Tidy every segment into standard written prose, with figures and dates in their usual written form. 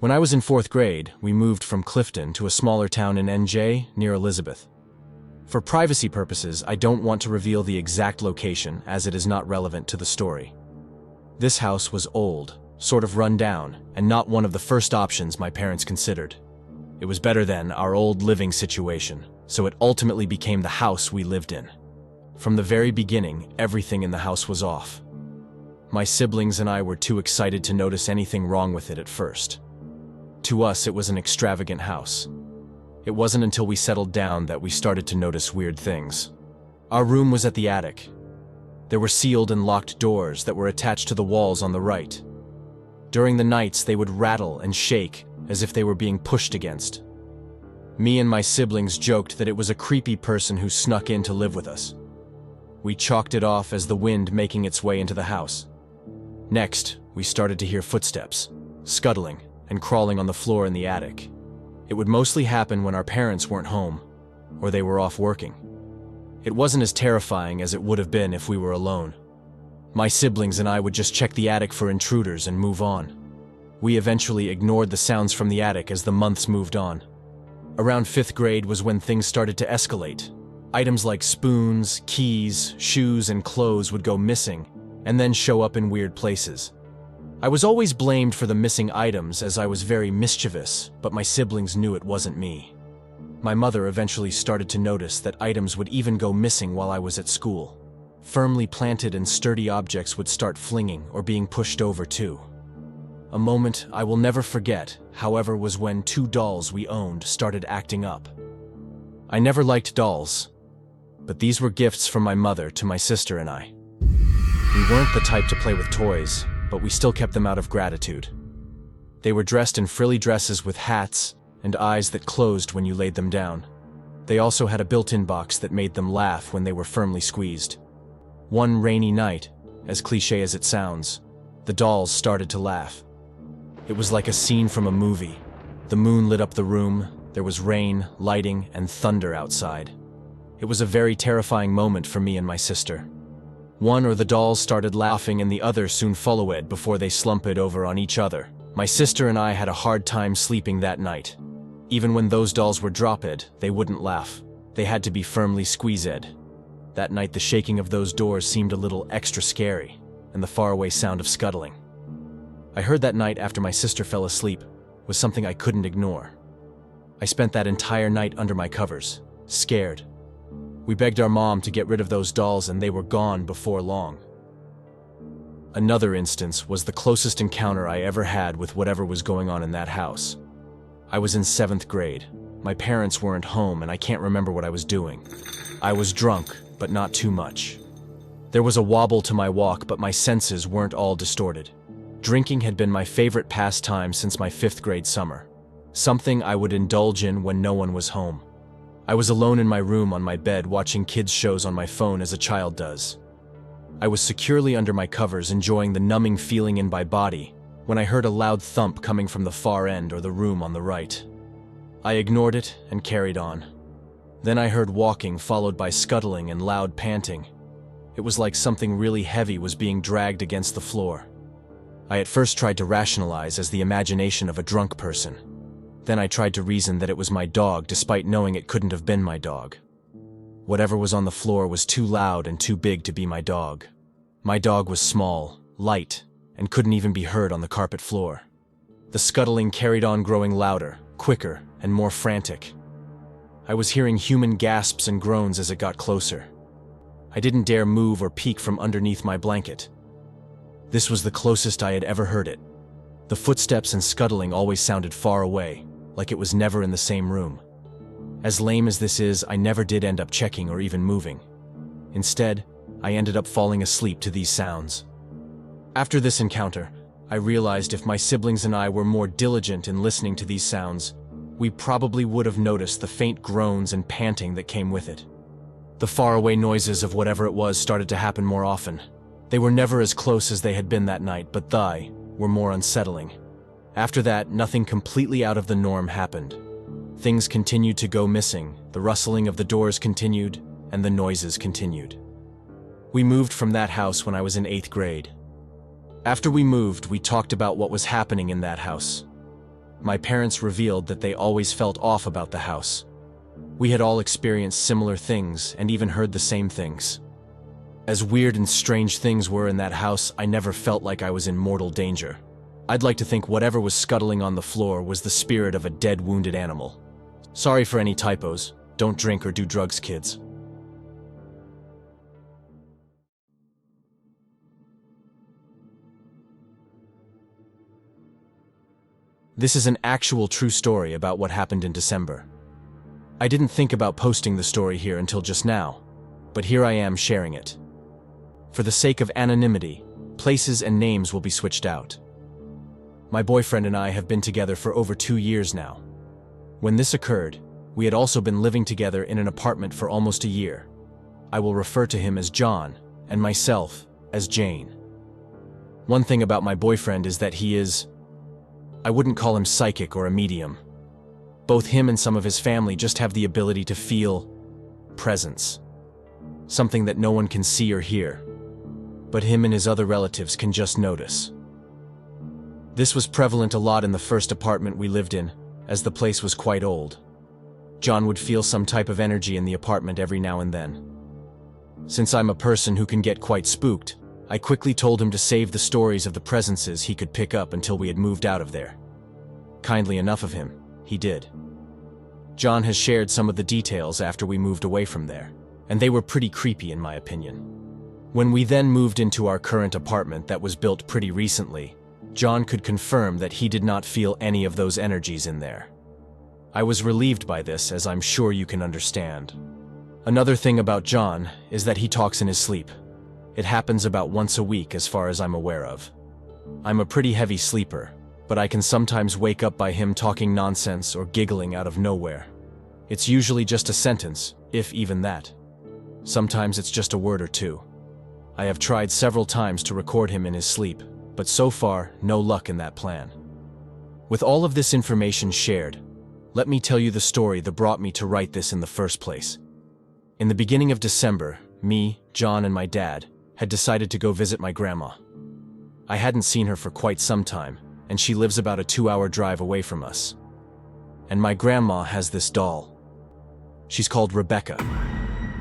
When I was in 4th grade, we moved from Clifton to a smaller town in NJ near Elizabeth. For privacy purposes, I don't want to reveal the exact location as it is not relevant to the story. This house was old, sort of run down, and not one of the first options my parents considered. It was better than our old living situation, so it ultimately became the house we lived in. From the very beginning, everything in the house was off. My siblings and I were too excited to notice anything wrong with it at first. To us, it was an extravagant house. It wasn't until we settled down that we started to notice weird things. Our room was at the attic. There were sealed and locked doors that were attached to the walls on the right. During the nights, they would rattle and shake as if they were being pushed against. Me and my siblings joked that it was a creepy person who snuck in to live with us. We chalked it off as the wind making its way into the house. Next, we started to hear footsteps, scuttling, and crawling on the floor in the attic. It would mostly happen when our parents weren't home, or they were off working. It wasn't as terrifying as it would have been if we were alone. My siblings and I would just check the attic for intruders and move on. We eventually ignored the sounds from the attic as the months moved on. Around 5th grade was when things started to escalate. Items like spoons, keys, shoes, and clothes would go missing, and then show up in weird places. I was always blamed for the missing items as I was very mischievous, but my siblings knew it wasn't me. My mother eventually started to notice that items would even go missing while I was at school. Firmly planted and sturdy objects would start flinging or being pushed over too. A moment I will never forget, however, was when 2 dolls we owned started acting up. I never liked dolls, but these were gifts from my mother to my sister and I. We weren't the type to play with toys, but we still kept them out of gratitude. They were dressed in frilly dresses with hats and eyes that closed when you laid them down. They also had a built-in box that made them laugh when they were firmly squeezed. One rainy night, as cliché as it sounds, the dolls started to laugh. It was like a scene from a movie. The moon lit up the room, there was rain, lighting, and thunder outside. It was a very terrifying moment for me and my sister. One or the dolls started laughing and the other soon followed before they slumped over on each other. My sister and I had a hard time sleeping that night. Even when those dolls were dropped, they wouldn't laugh. They had to be firmly squeezed. That night the shaking of those doors seemed a little extra scary, and the faraway sound of scuttling I heard that night after my sister fell asleep was something I couldn't ignore. I spent that entire night under my covers, scared. We begged our mom to get rid of those dolls and they were gone before long. Another instance was the closest encounter I ever had with whatever was going on in that house. I was in 7th grade. My parents weren't home and I can't remember what I was doing. I was drunk, but not too much. There was a wobble to my walk, but my senses weren't all distorted. Drinking had been my favorite pastime since my 5th grade summer, something I would indulge in when no one was home. I was alone in my room on my bed watching kids' shows on my phone as a child does. I was securely under my covers enjoying the numbing feeling in my body when I heard a loud thump coming from the far end or the room on the right. I ignored it and carried on. Then I heard walking followed by scuttling and loud panting. It was like something really heavy was being dragged against the floor. I at first tried to rationalize as the imagination of a drunk person. Then I tried to reason that it was my dog despite knowing it couldn't have been my dog. Whatever was on the floor was too loud and too big to be my dog. My dog was small, light, and couldn't even be heard on the carpet floor. The scuttling carried on growing louder, quicker, and more frantic. I was hearing human gasps and groans as it got closer. I didn't dare move or peek from underneath my blanket. This was the closest I had ever heard it. The footsteps and scuttling always sounded far away, like it was never in the same room. As lame as this is, I never did end up checking or even moving. Instead, I ended up falling asleep to these sounds. After this encounter, I realized if my siblings and I were more diligent in listening to these sounds, we probably would have noticed the faint groans and panting that came with it. The faraway noises of whatever it was started to happen more often. They were never as close as they had been that night, but they were more unsettling. After that, nothing completely out of the norm happened. Things continued to go missing, the rustling of the doors continued, and the noises continued. We moved from that house when I was in 8th grade. After we moved, we talked about what was happening in that house. my parents revealed that they always felt off about the house. We had all experienced similar things and even heard the same things. As weird and strange things were in that house, I never felt like I was in mortal danger. I'd like to think whatever was scuttling on the floor was the spirit of a dead, wounded animal. Sorry for any typos. Don't drink or do drugs, kids. This is an actual true story about what happened in December. I didn't think about posting the story here until just now, but here I am sharing it. For the sake of anonymity, places and names will be switched out. My boyfriend and I have been together for over 2 years now. When this occurred, we had also been living together in an apartment for almost a year. I will refer to him as John, and myself as Jane. One thing about my boyfriend is that I wouldn't call him psychic or a medium. Both him and some of his family just have the ability to feel presence. Something that no one can see or hear, but him and his other relatives can just notice. This was prevalent a lot in the first apartment we lived in, as the place was quite old. John would feel some type of energy in the apartment every now and then. Since I'm a person who can get quite spooked, I quickly told him to save the stories of the presences he could pick up until we had moved out of there. Kindly enough of him, he did. John has shared some of the details after we moved away from there, and they were pretty creepy in my opinion. When we then moved into our current apartment that was built pretty recently, John could confirm that he did not feel any of those energies in there. I was relieved by this, as I'm sure you can understand. Another thing about John is that he talks in his sleep. It happens about once a week as far as I'm aware of. I'm a pretty heavy sleeper, but I can sometimes wake up by him talking nonsense or giggling out of nowhere. It's usually just a sentence, if even that. Sometimes it's just a word or two. I have tried several times to record him in his sleep, but so far, no luck in that plan. With all of this information shared, let me tell you the story that brought me to write this in the first place. In the beginning of December, me, John, and my dad had decided to go visit my grandma. I hadn't seen her for quite some time, and she lives about a 2-hour drive away from us. And my grandma has this doll. She's called Rebecca.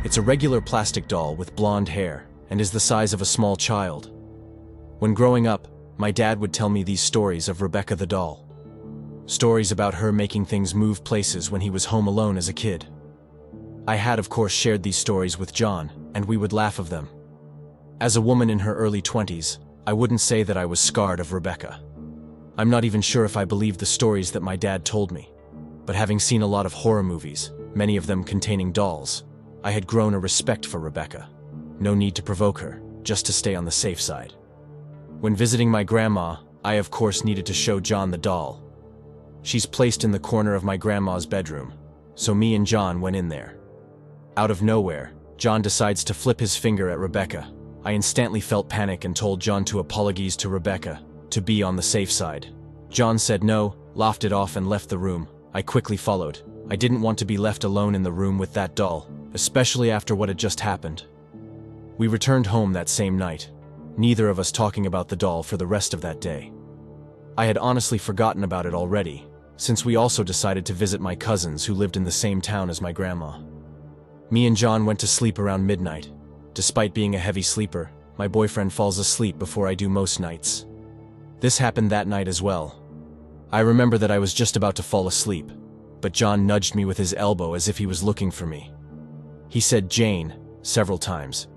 It's a regular plastic doll with blonde hair and is the size of a small child. When growing up, my dad would tell me these stories of Rebecca the doll. Stories about her making things move places when he was home alone as a kid. I had, of course, shared these stories with John, and we would laugh of them. As a woman in her early 20s, I wouldn't say that I was scarred of Rebecca. I'm not even sure if I believed the stories that my dad told me, but having seen a lot of horror movies, many of them containing dolls, I had grown a respect for Rebecca. No need to provoke her, just to stay on the safe side. When visiting my grandma, I of course needed to show John the doll. She's placed in the corner of my grandma's bedroom, so me and John went in there. Out of nowhere, John decides to flip his finger at Rebecca. I instantly felt panic and told John to apologize to Rebecca, to be on the safe side. John said no, laughed it off and left the room. I quickly followed. I didn't want to be left alone in the room with that doll, especially after what had just happened. We returned home that same night, neither of us talking about the doll for the rest of that day. I had honestly forgotten about it already, since we also decided to visit my cousins who lived in the same town as my grandma. Me and John went to sleep around midnight. Despite being a heavy sleeper, my boyfriend falls asleep before I do most nights. This happened that night as well. I remember that I was just about to fall asleep, but John nudged me with his elbow as if he was looking for me. He said "Jane" several times.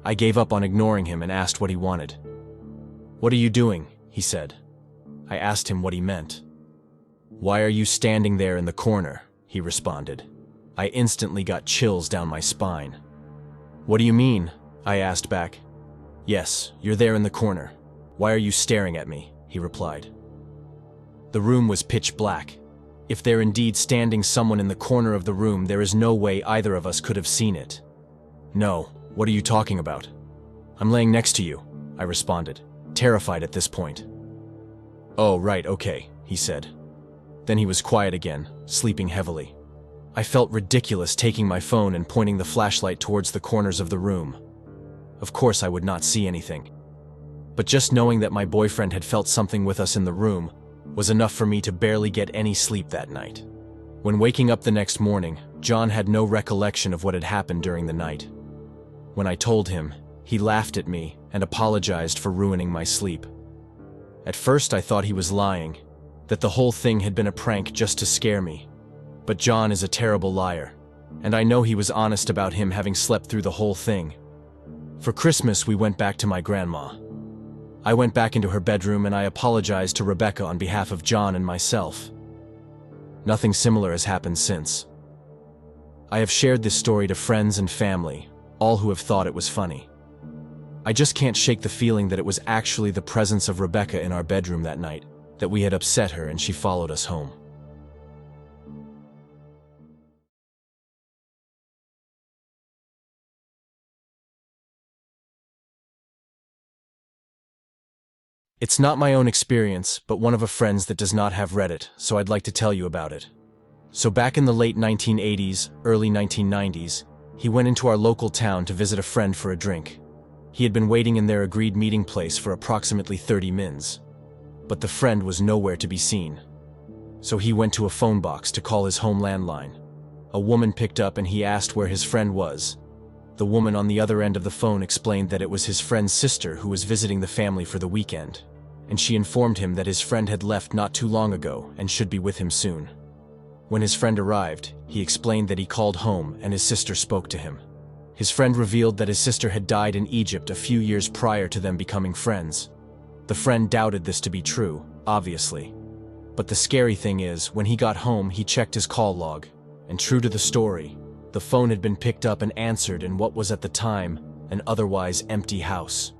I gave up on ignoring him and asked what he wanted. "What are you doing?" he said. I asked him what he meant. "Why are you standing there in the corner?" he responded. I instantly got chills down my spine. "What do you mean?" I asked back. "Yes, you're there in the corner. Why are you staring at me?" he replied. The room was pitch black. If there indeed standing someone in the corner of the room, there is no way either of us could have seen it. "No, what are you talking about?" "I'm laying next to you," I responded, terrified at this point. "Oh, right, okay," he said. Then he was quiet again, sleeping heavily. I felt ridiculous taking my phone and pointing the flashlight towards the corners of the room. Of course I would not see anything. But just knowing that my boyfriend had felt something with us in the room, was enough for me to barely get any sleep that night. When waking up the next morning, John had no recollection of what had happened during the night. When I told him, he laughed at me and apologized for ruining my sleep. At first I thought he was lying, that the whole thing had been a prank just to scare me. But John is a terrible liar, and I know he was honest about him having slept through the whole thing. For Christmas, we went back to my grandma. I went back into her bedroom and I apologized to Rebecca on behalf of John and myself. Nothing similar has happened since. I have shared this story to friends and family, all who have thought it was funny. I just can't shake the feeling that it was actually the presence of Rebecca in our bedroom that night, that we had upset her and she followed us home. It's not my own experience, but one of a friend's that does not have Reddit, so I'd like to tell you about it. So back in the late 1980s, early 1990s, he went into our local town to visit a friend for a drink. He had been waiting in their agreed meeting place for approximately 30 minutes, but the friend was nowhere to be seen. So he went to a phone box to call his home landline. A woman picked up and he asked where his friend was. The woman on the other end of the phone explained that it was his friend's sister who was visiting the family for the weekend, and she informed him that his friend had left not too long ago and should be with him soon. When his friend arrived, he explained that he called home and his sister spoke to him. His friend revealed that his sister had died in Egypt a few years prior to them becoming friends. The friend doubted this to be true, obviously. But the scary thing is, when he got home, he checked his call log, and true to the story, the phone had been picked up and answered in what was at the time an otherwise empty house.